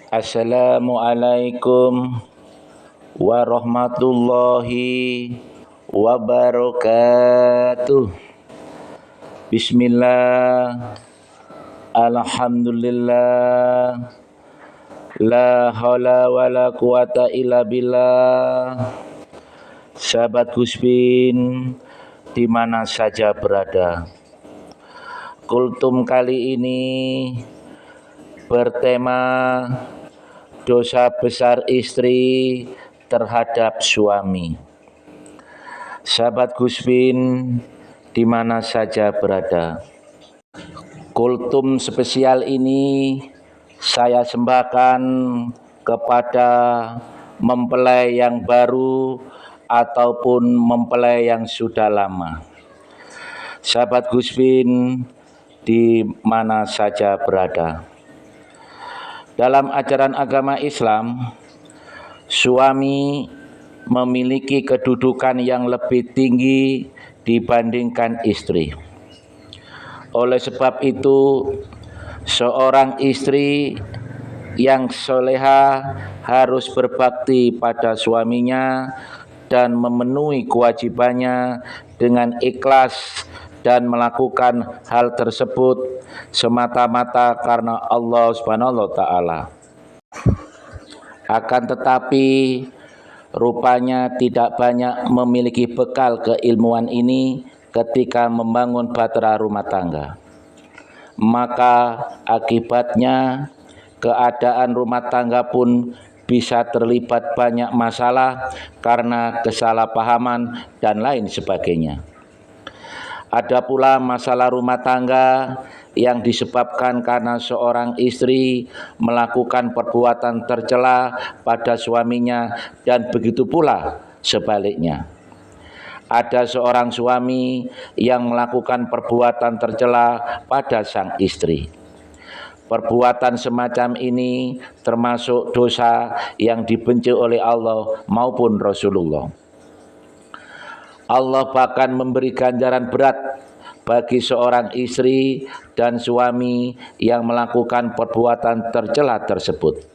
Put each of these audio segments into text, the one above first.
Assalamualaikum warahmatullahi wabarakatuh. Bismillah, alhamdulillah, la haula wala quwata illa billah. Sahabat Gusbin di mana saja berada, kultum kali ini bertema dosa besar istri terhadap suami. Sahabat Gusbin di mana saja berada, kultum spesial ini saya sembahkan kepada mempelai yang baru ataupun mempelai yang sudah lama. Sahabat Gusbin di mana saja berada, dalam ajaran agama Islam, suami memiliki kedudukan yang lebih tinggi dibandingkan istri. Oleh sebab itu, seorang istri yang soleha harus berbakti pada suaminya dan memenuhi kewajibannya dengan ikhlas dan melakukan hal tersebut semata-mata karena Allah Subhanahu wa taala. Akan tetapi rupanya tidak banyak memiliki bekal keilmuan ini ketika membangun bahtera rumah tangga. Maka akibatnya keadaan rumah tangga pun bisa terlibat banyak masalah karena kesalahpahaman dan lain sebagainya. Ada pula masalah rumah tangga yang disebabkan karena seorang istri melakukan perbuatan tercela pada suaminya dan begitu pula sebaliknya. Ada seorang suami yang melakukan perbuatan tercela pada sang istri. Perbuatan semacam ini termasuk dosa yang dibenci oleh Allah maupun Rasulullah. Allah bahkan memberi ganjaran berat bagi seorang istri dan suami yang melakukan perbuatan tercela tersebut,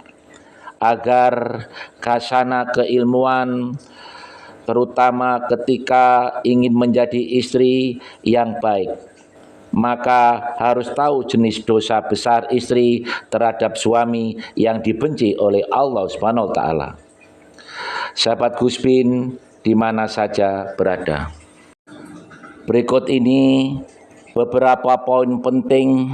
agar khazanah keilmuan terutama ketika ingin menjadi istri yang baik, maka harus tahu jenis dosa besar istri terhadap suami yang dibenci oleh Allah Subhanahu wa taala. Sahabat Gusbin di mana saja berada, berikut ini beberapa poin penting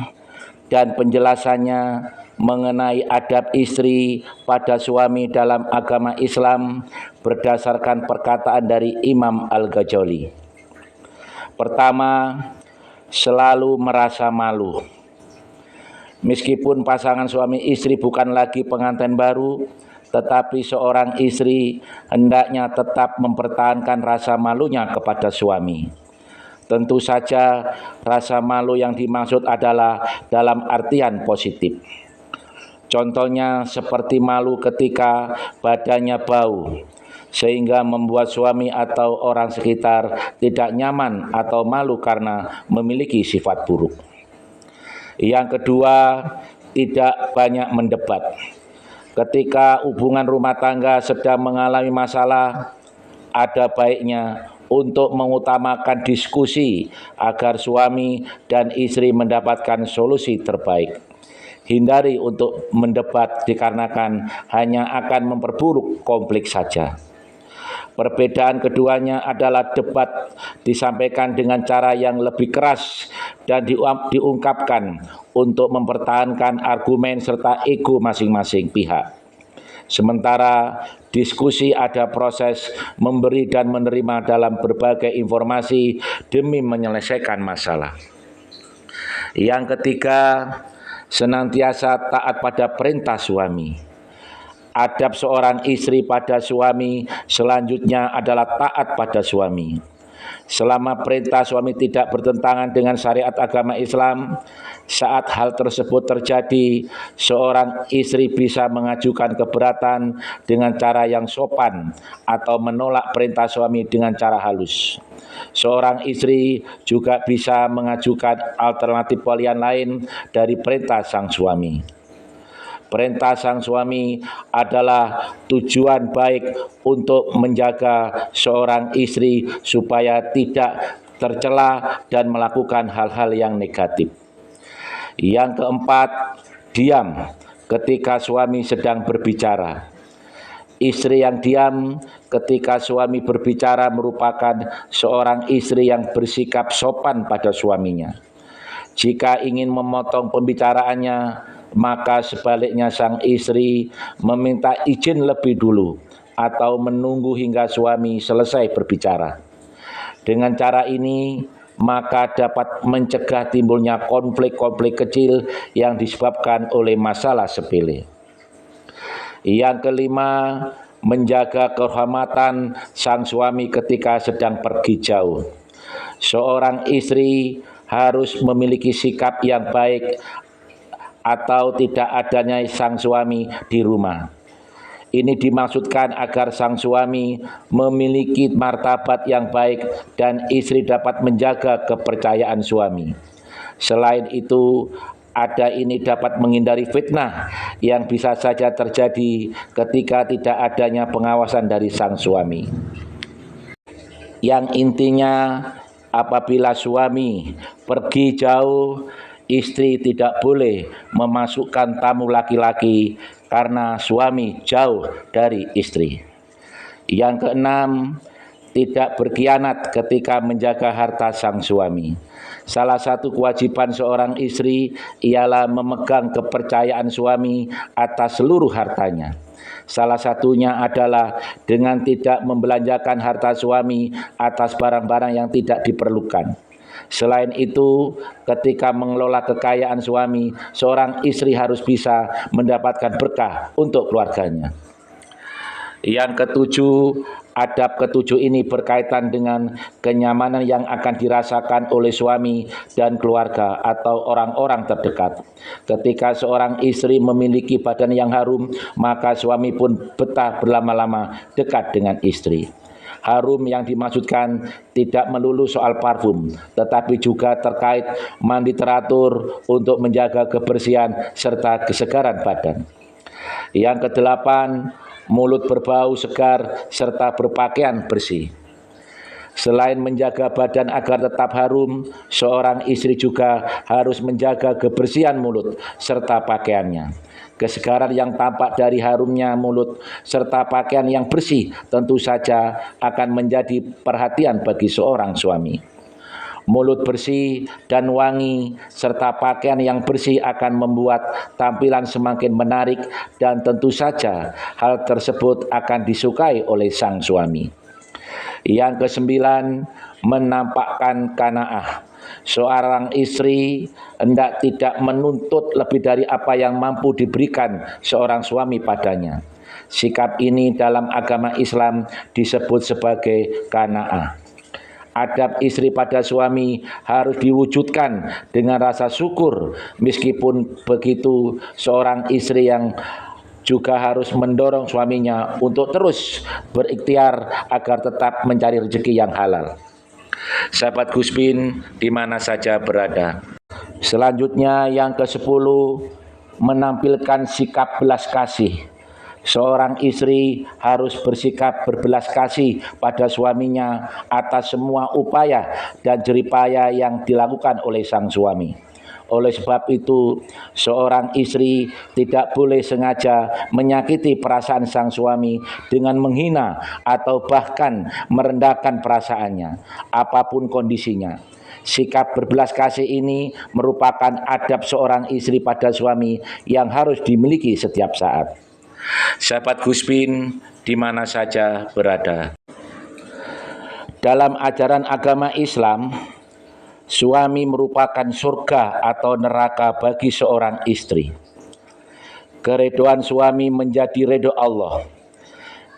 dan penjelasannya mengenai adab istri pada suami dalam agama Islam berdasarkan perkataan dari Imam Al-Ghazali. Pertama, selalu merasa malu. Meskipun pasangan suami istri bukan lagi pengantin baru, tetapi seorang istri hendaknya tetap mempertahankan rasa malunya kepada suami. Tentu saja rasa malu yang dimaksud adalah dalam artian positif. Contohnya seperti malu ketika badannya bau, sehingga membuat suami atau orang sekitar tidak nyaman atau malu karena memiliki sifat buruk. Yang kedua, tidak banyak mendebat. Ketika hubungan rumah tangga sedang mengalami masalah, ada baiknya untuk mengutamakan diskusi agar suami dan istri mendapatkan solusi terbaik. Hindari untuk mendebat dikarenakan hanya akan memperburuk konflik saja. Perbedaan keduanya adalah debat disampaikan dengan cara yang lebih keras dan diungkapkan untuk mempertahankan argumen serta ego masing-masing pihak. Sementara diskusi ada proses memberi dan menerima dalam berbagai informasi demi menyelesaikan masalah. Yang ketiga, senantiasa taat pada perintah suami. Adab seorang istri pada suami selanjutnya adalah taat pada suami. Selama perintah suami tidak bertentangan dengan syariat agama Islam, saat hal tersebut terjadi, seorang istri bisa mengajukan keberatan dengan cara yang sopan atau menolak perintah suami dengan cara halus. Seorang istri juga bisa mengajukan alternatif pilihan lain dari perintah sang suami. Perintah sang suami adalah tujuan baik untuk menjaga seorang istri supaya tidak tercela dan melakukan hal-hal yang negatif. Yang keempat, diam ketika suami sedang berbicara. Istri yang diam ketika suami berbicara merupakan seorang istri yang bersikap sopan pada suaminya. Jika ingin memotong pembicaraannya, maka sebaliknya sang istri meminta izin lebih dulu atau menunggu hingga suami selesai berbicara. Dengan cara ini, maka dapat mencegah timbulnya konflik-konflik kecil yang disebabkan oleh masalah sepele. Yang kelima, menjaga kehormatan sang suami ketika sedang pergi jauh. Seorang istri harus memiliki sikap yang baik atau tidak adanya sang suami di rumah. Ini dimaksudkan agar sang suami memiliki martabat yang baik dan istri dapat menjaga kepercayaan suami. Selain itu, ini dapat menghindari fitnah yang bisa saja terjadi ketika tidak adanya pengawasan dari sang suami. Yang intinya, apabila suami pergi jauh, istri tidak boleh memasukkan tamu laki-laki karena suami jauh dari istri. Yang keenam, tidak berkhianat ketika menjaga harta sang suami. Salah satu kewajiban seorang istri ialah memegang kepercayaan suami atas seluruh hartanya. Salah satunya adalah dengan tidak membelanjakan harta suami atas barang-barang yang tidak diperlukan. Selain itu, ketika mengelola kekayaan suami, seorang istri harus bisa mendapatkan berkah untuk keluarganya. Yang ketujuh, adab ketujuh ini berkaitan dengan kenyamanan yang akan dirasakan oleh suami dan keluarga atau orang-orang terdekat. Ketika seorang istri memiliki badan yang harum, maka suami pun betah berlama-lama dekat dengan istri. Harum yang dimaksudkan tidak melulu soal parfum, tetapi juga terkait mandi teratur untuk menjaga kebersihan serta kesegaran badan. Yang kedelapan, mulut berbau segar serta berpakaian bersih. Selain menjaga badan agar tetap harum, seorang istri juga harus menjaga kebersihan mulut serta pakaiannya. Kesegaran yang tampak dari harumnya mulut serta pakaian yang bersih tentu saja akan menjadi perhatian bagi seorang suami. Mulut bersih dan wangi serta pakaian yang bersih akan membuat tampilan semakin menarik dan tentu saja hal tersebut akan disukai oleh sang suami. Yang kesembilan, menampakkan qanaah. Seorang istri hendak tidak menuntut lebih dari apa yang mampu diberikan seorang suami padanya. Sikap ini dalam agama Islam disebut sebagai qanaah. Adab istri pada suami harus diwujudkan dengan rasa syukur. Meskipun begitu, seorang istri yang juga harus mendorong suaminya untuk terus berikhtiar agar tetap mencari rezeki yang halal. Sahabat Guspin di mana saja berada. Selanjutnya yang ke-10, menampilkan sikap belas kasih. Seorang istri harus bersikap berbelas kasih pada suaminya atas semua upaya dan jeripaya yang dilakukan oleh sang suami. Oleh sebab itu, seorang istri tidak boleh sengaja menyakiti perasaan sang suami dengan menghina atau bahkan merendahkan perasaannya, apapun kondisinya. Sikap berbelas kasih ini merupakan adab seorang istri pada suami yang harus dimiliki setiap saat. Sahabat Guspin di mana saja berada. Dalam ajaran agama Islam, suami merupakan surga atau neraka bagi seorang istri. Keridhaan suami menjadi ridho Allah.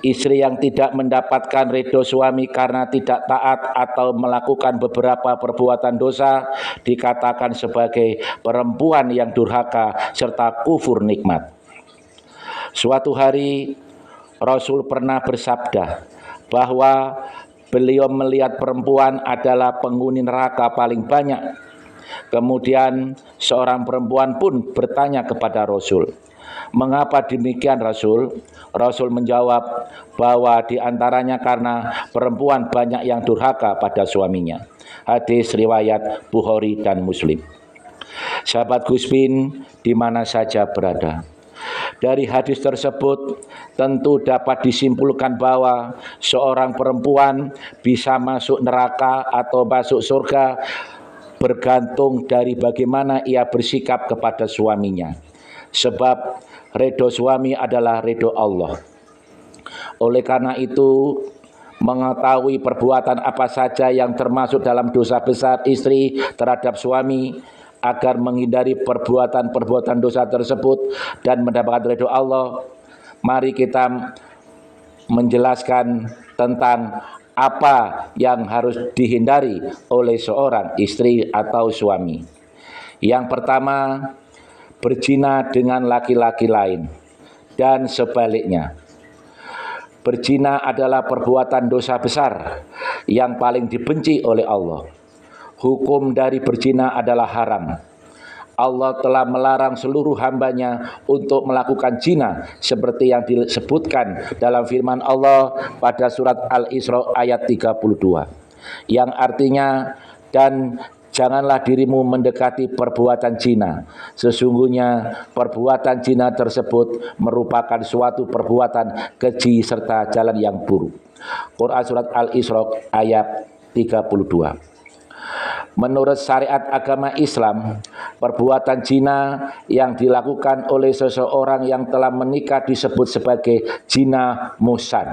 Istri yang tidak mendapatkan ridho suami karena tidak taat atau melakukan beberapa perbuatan dosa dikatakan sebagai perempuan yang durhaka serta kufur nikmat. Suatu hari Rasul pernah bersabda bahwa beliau melihat perempuan adalah penghuni neraka paling banyak. Kemudian seorang perempuan pun bertanya kepada Rasul, Mengapa demikian Rasul? Rasul menjawab bahwa di antaranya karena perempuan banyak yang durhaka pada suaminya. Hadis riwayat Bukhari dan Muslim. Sahabat Guspin di mana saja berada, dari hadis tersebut tentu dapat disimpulkan bahwa seorang perempuan bisa masuk neraka atau masuk surga bergantung dari bagaimana ia bersikap kepada suaminya. Sebab ridho suami adalah ridho Allah. Oleh karena itu, mengetahui perbuatan apa saja yang termasuk dalam dosa besar istri terhadap suami, agar menghindari perbuatan-perbuatan dosa tersebut dan mendapatkan ridho Allah, mari kita menjelaskan tentang apa yang harus dihindari oleh seorang istri atau suami. Yang pertama, berzina dengan laki-laki lain dan sebaliknya. Berzina adalah perbuatan dosa besar yang paling dibenci oleh Allah. Hukum dari berzina adalah haram. Allah telah melarang seluruh hambanya untuk melakukan zina seperti yang disebutkan dalam firman Allah pada surat Al-Isra ayat 32, yang artinya, dan janganlah dirimu mendekati perbuatan zina. Sesungguhnya perbuatan zina tersebut merupakan suatu perbuatan keji serta jalan yang buruk. Quran surat Al-Isra ayat 32. Menurut syariat agama Islam, perbuatan zina yang dilakukan oleh seseorang yang telah menikah disebut sebagai zina muhsan.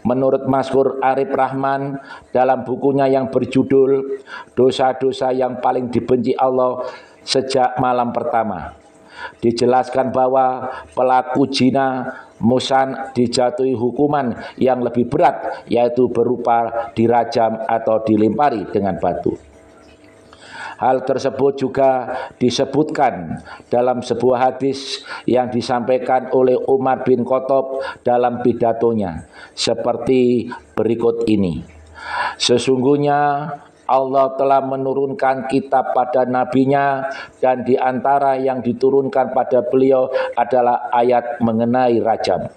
Menurut Mazkur Arif Rahman dalam bukunya yang berjudul Dosa-dosa yang paling dibenci Allah sejak malam pertama, dijelaskan bahwa pelaku zina muhsan dijatuhi hukuman yang lebih berat, yaitu berupa dirajam atau dilempari dengan batu. Hal tersebut juga disebutkan dalam sebuah hadis yang disampaikan oleh Umar bin Khattab dalam pidatonya seperti berikut ini. Sesungguhnya Allah telah menurunkan kitab pada nabinya, dan di antara yang diturunkan pada beliau adalah ayat mengenai rajam.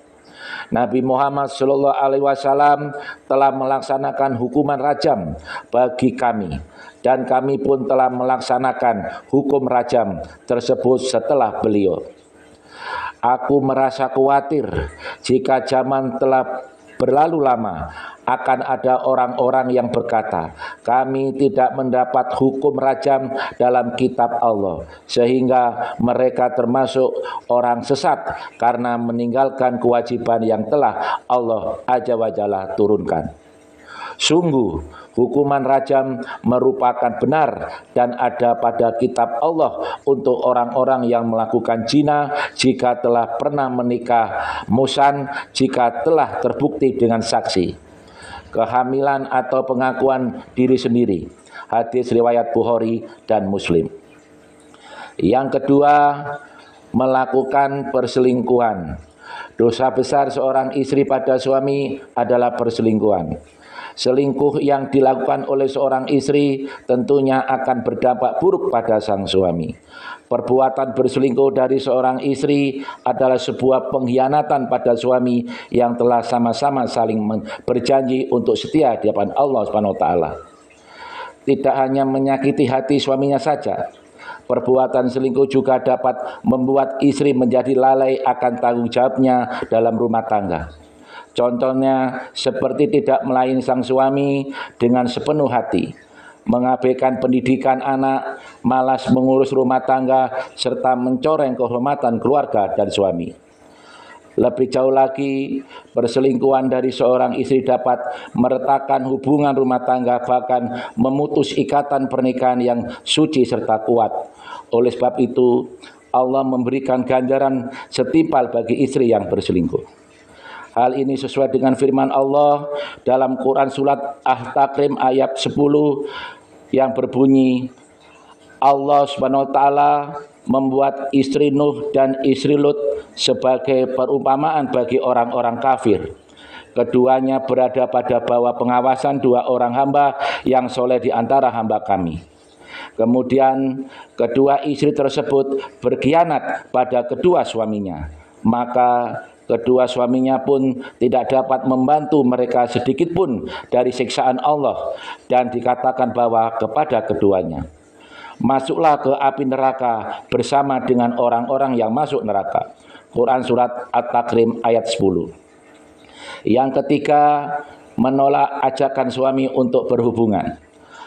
Nabi Muhammad SAW telah melaksanakan hukuman rajam bagi kami, dan kami pun telah melaksanakan hukum rajam tersebut setelah beliau. Aku merasa khawatir jika zaman telah berlalu lama, akan ada orang-orang yang berkata, kami tidak mendapat hukum rajam dalam kitab Allah, sehingga mereka termasuk orang sesat karena meninggalkan kewajiban yang telah Allah Azza wa Jalla turunkan. Sungguh, hukuman rajam merupakan benar dan ada pada kitab Allah untuk orang-orang yang melakukan zina jika telah pernah menikah, muhsan jika telah terbukti dengan saksi, kehamilan atau pengakuan diri sendiri. Hadis riwayat Bukhari dan Muslim. Yang kedua, melakukan perselingkuhan. Dosa besar seorang istri pada suami adalah perselingkuhan. Selingkuh yang dilakukan oleh seorang istri tentunya akan berdampak buruk pada sang suami. Perbuatan berselingkuh dari seorang istri adalah sebuah pengkhianatan pada suami yang telah sama-sama saling berjanji untuk setia di hadapan Allah Subhanahu wa taala. Tidak hanya menyakiti hati suaminya saja, perbuatan selingkuh juga dapat membuat istri menjadi lalai akan tanggung jawabnya dalam rumah tangga. Contohnya seperti tidak melayani sang suami dengan sepenuh hati, mengabaikan pendidikan anak, malas mengurus rumah tangga, serta mencoreng kehormatan keluarga dan suami. Lebih jauh lagi, perselingkuhan dari seorang istri dapat meretakkan hubungan rumah tangga, bahkan memutus ikatan pernikahan yang suci serta kuat. Oleh sebab itu, Allah memberikan ganjaran setimpal bagi istri yang berselingkuh. Hal ini sesuai dengan firman Allah dalam Quran surat At-Tahrim ayat 10 yang berbunyi, Allah Subhanahu wa taala membuat istri Nuh dan istri Lut sebagai perumpamaan bagi orang-orang kafir. Keduanya berada pada bawah pengawasan dua orang hamba yang soleh di antara hamba kami. Kemudian kedua istri tersebut berkhianat pada kedua suaminya, maka kedua suaminya pun tidak dapat membantu mereka sedikit pun dari siksaan Allah, dan dikatakan bahwa kepada keduanya, masuklah ke api neraka bersama dengan orang-orang yang masuk neraka. Quran surat At-Takrim ayat 10. Yang ketiga, menolak ajakan suami untuk berhubungan.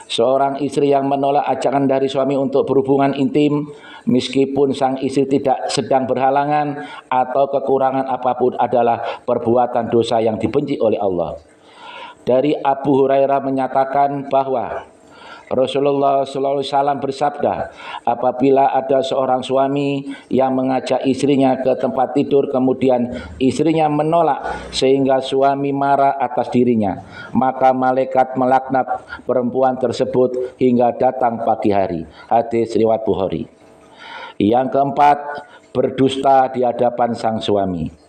Seorang istri yang menolak ajakan dari suami untuk berhubungan intim, meskipun sang istri tidak sedang berhalangan atau kekurangan apapun, adalah perbuatan dosa yang dibenci oleh Allah. Dari Abu Hurairah menyatakan bahwa Rasulullah SAW bersabda, apabila ada seorang suami yang mengajak istrinya ke tempat tidur, kemudian istrinya menolak sehingga suami marah atas dirinya, maka malaikat melaknat perempuan tersebut hingga datang pagi hari. Hadis riwayat Bukhari. Yang keempat, berdusta di hadapan sang suami.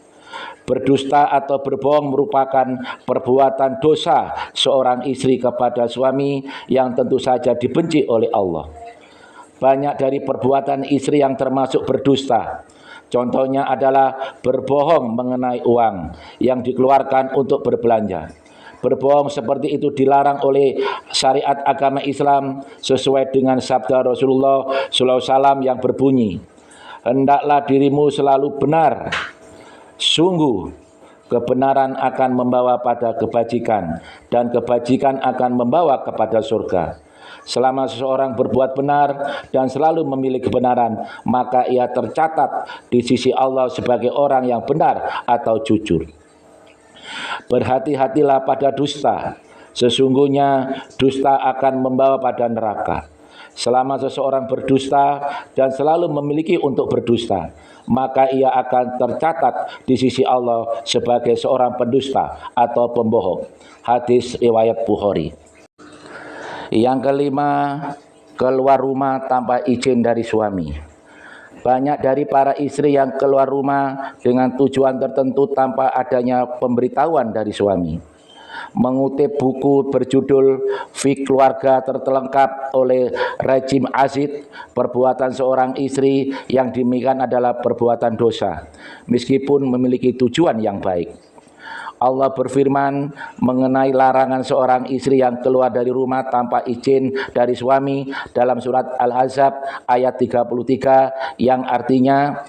Berdusta atau berbohong merupakan perbuatan dosa seorang istri kepada suami yang tentu saja dibenci oleh Allah. Banyak dari perbuatan istri yang termasuk berdusta. Contohnya adalah berbohong mengenai uang yang dikeluarkan untuk berbelanja. Berbohong seperti itu dilarang oleh syariat agama Islam sesuai dengan sabda Rasulullah SAW yang berbunyi, hendaklah dirimu selalu benar. Sungguh kebenaran akan membawa pada kebajikan, dan kebajikan akan membawa kepada surga. Selama seseorang berbuat benar dan selalu memilih kebenaran, maka ia tercatat di sisi Allah sebagai orang yang benar atau jujur. Berhati-hatilah pada dusta. Sesungguhnya dusta akan membawa pada neraka. Selama seseorang berdusta dan selalu memiliki untuk berdusta, maka ia akan tercatat di sisi Allah sebagai seorang pendusta atau pembohong. Hadis riwayat Bukhari. Yang kelima, keluar rumah tanpa izin dari suami. Banyak dari para istri yang keluar rumah dengan tujuan tertentu tanpa adanya pemberitahuan dari suami. Mengutip buku berjudul Fik Keluarga Terlengkap oleh Rejim Azid, perbuatan seorang istri yang demikian adalah perbuatan dosa, meskipun memiliki tujuan yang baik. Allah berfirman mengenai larangan seorang istri yang keluar dari rumah tanpa izin dari suami dalam surat Al-Ahzab ayat 33, yang artinya,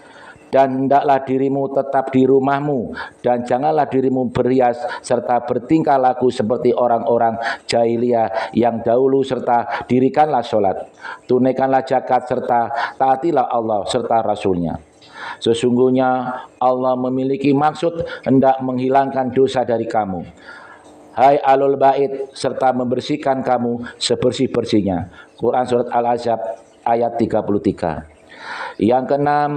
dan hendaklah dirimu tetap di rumahmu, dan janganlah dirimu berhias serta bertingkah laku seperti orang-orang jahiliyah yang dahulu, serta dirikanlah sholat, tunaikanlah zakat, serta taatilah Allah serta Rasulnya. Sesungguhnya Allah memiliki maksud hendak menghilangkan dosa dari kamu, hai alul bait, serta membersihkan kamu sebersih-bersihnya. Quran surat Al-Ahzab ayat 33. Yang keenam,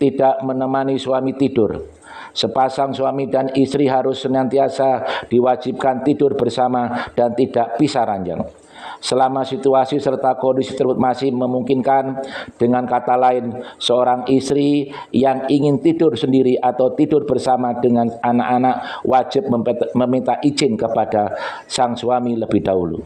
tidak menemani suami tidur. Sepasang suami dan istri harus senantiasa diwajibkan tidur bersama dan tidak pisah ranjang. Selama situasi serta kondisi tersebut masih memungkinkan, dengan kata lain, seorang istri yang ingin tidur sendiri atau tidur bersama dengan anak-anak wajib meminta izin kepada sang suami lebih dahulu.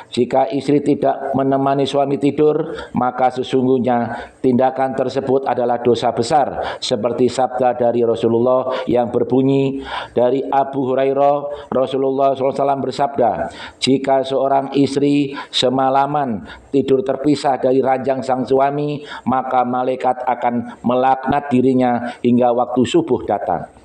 Jika istri tidak menemani suami tidur, maka sesungguhnya tindakan tersebut adalah dosa besar, seperti sabda dari Rasulullah yang berbunyi dari Abu Hurairah, Rasulullah SAW bersabda, jika seorang istri semalaman tidur terpisah dari ranjang sang suami, maka malaikat akan melaknat dirinya hingga waktu subuh datang.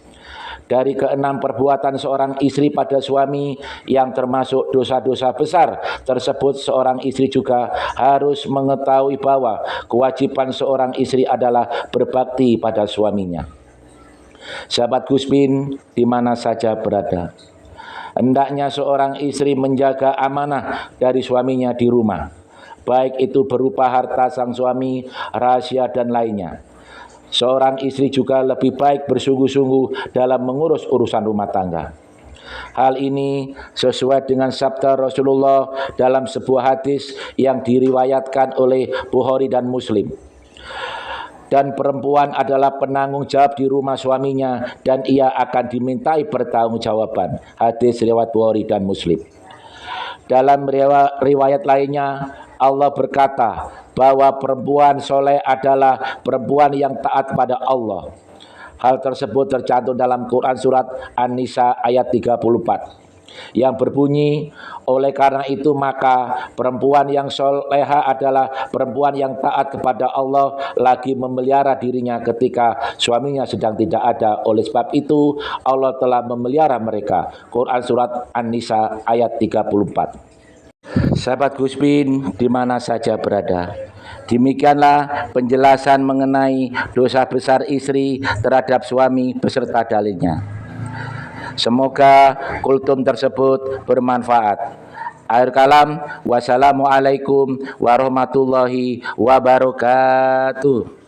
Dari keenam perbuatan seorang istri pada suami yang termasuk dosa-dosa besar tersebut, seorang istri juga harus mengetahui bahwa kewajiban seorang istri adalah berbakti pada suaminya. Sahabat Guspin di mana saja berada, hendaknya seorang istri menjaga amanah dari suaminya di rumah, baik itu berupa harta sang suami, rahasia, dan lainnya. Seorang istri juga lebih baik bersungguh-sungguh dalam mengurus urusan rumah tangga. Hal ini sesuai dengan sabda Rasulullah dalam sebuah hadis yang diriwayatkan oleh Bukhari dan Muslim. Dan perempuan adalah penanggung jawab di rumah suaminya, dan ia akan dimintai pertanggungjawaban. Hadis riwayat Bukhari dan Muslim. Dalam riwayat lainnya, Allah berkata bahwa perempuan soleh adalah perempuan yang taat pada Allah. Hal tersebut tercantum dalam Quran surat An-Nisa ayat 34 yang berbunyi, oleh karena itu maka perempuan yang soleha adalah perempuan yang taat kepada Allah lagi memelihara dirinya ketika suaminya sedang tidak ada. Oleh sebab itu Allah telah memelihara mereka. Quran surat An-Nisa ayat 34. Sahabat Guspin di mana saja berada, demikianlah penjelasan mengenai dosa besar istri terhadap suami beserta dalilnya. Semoga kultum tersebut bermanfaat. Akhir kalam, wassalamualaikum warahmatullahi wabarakatuh.